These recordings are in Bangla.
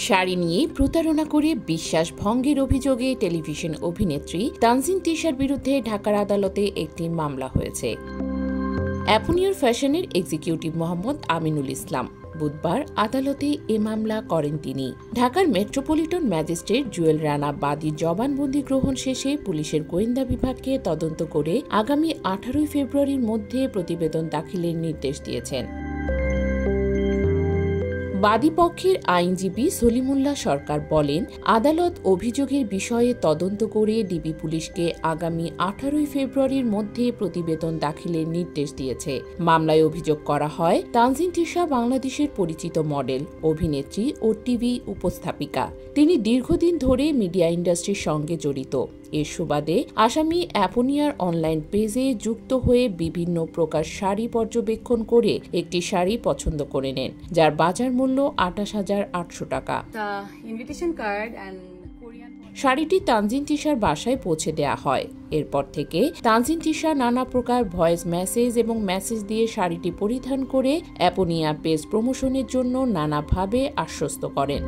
শাড়ি নিয়ে প্রতারণা করে বিশ্বাস ভঙ্গের অভিযোগে টেলিভিশন অভিনেত্রী তানজিন তিশার বিরুদ্ধে ঢাকার আদালতে একটি মামলা হয়েছে। অ্যাপোনিয়ার ফ্যাশনের এক্সিকিউটিভ মোহাম্মদ আমিনুল ইসলাম বুধবার আদালতে এ মামলা করেন তিনি। ঢাকার মেট্রোপলিটন ম্যাজিস্ট্রেট জুয়েল রানা বাদীর জবানবন্দি গ্রহণ শেষে পুলিশের গোয়েন্দা বিভাগকে তদন্ত করে আগামী 18 ফেব্রুয়ারির মধ্যে প্রতিবেদন দাখিলের নির্দেশ দিয়েছেন। বাদীপক্ষের আইনজীবী সলিমুল্লাহ সরকার বলেন, আদালত অভিযোগের বিষয়ে তদন্ত করে ডিবি পুলিশকে আগামী 18 ফেব্রুয়ারির মধ্যে প্রতিবেদন দাখিলের নির্দেশ দিয়েছে। মামলায় অভিযোগ করা হয়, তানজিন তিশা বাংলাদেশের পরিচিত মডেল, অভিনেত্রী ও টিভি উপস্থাপিকা। তিনি দীর্ঘদিন ধরে মিডিয়া ইন্ডাস্ট্রির সঙ্গে জড়িত। এর সুবাদে আসামি অ্যাপোনিয়ার অনলাইন পেজে যুক্ত হয়ে বিভিন্ন প্রকার শাড়ি পর্যবেক্ষণ করে একটি শাড়ি পছন্দ করে নেন, যার বাজার মূল্য 28,800 টাকা। শাড়িটি তানজিন তিশার বাসায় পৌঁছে দেয়া হয়। এরপর থেকে তানজিন তিশা নানা প্রকার ভয়েস মেসেজ এবং মেসেজ দিয়ে শাড়িটি পরিধান করে অ্যাপোনিয়া পেজ প্রমোশনের জন্য নানাভাবে আশ্বস্ত করেন।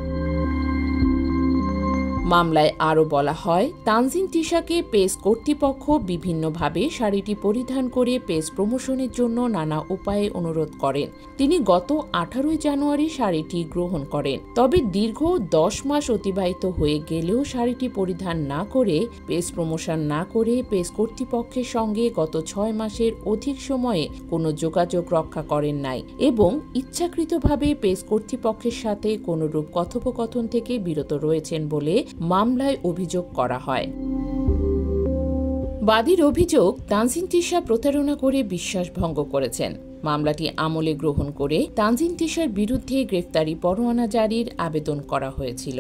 মামলায় আরও বলা হয়, তানজিন তিশাকে পেজ কর্তৃপক্ষ বিভিন্নভাবে শাড়িটি পরিধান করে পেজ প্রমোশনের জন্য নানা উপায়ে অনুরোধ করেন। তিনি গত 18 জানুয়ারি শাড়িটি গ্রহণ করেন। তবে দীর্ঘ 10 মাস অতিবাহিত হয়ে গেলেও শাড়িটি পরিধান না করে, পেজ প্রমোশন না করে পেজ কর্তৃপক্ষের সঙ্গে গত 6 মাসের অধিক সময়ে কোনো যোগাযোগ রক্ষা করেন নাই এবং ইচ্ছাকৃতভাবে পেজ কর্তৃপক্ষের সাথে কোনোরূপ কথোপকথন থেকে বিরত রয়েছেন বলে মামলায় অভিযোগ করা হয়। বাদীর অভিযোগ, তানজিন তিশা প্রতারণা করে বিশ্বাস ভঙ্গ করেছেন। মামলাটি আমলে গ্রহণ করে তানজিন তিশার বিরুদ্ধে গ্রেফতারি পরোয়ানা জারির আবেদন করা হয়েছিল।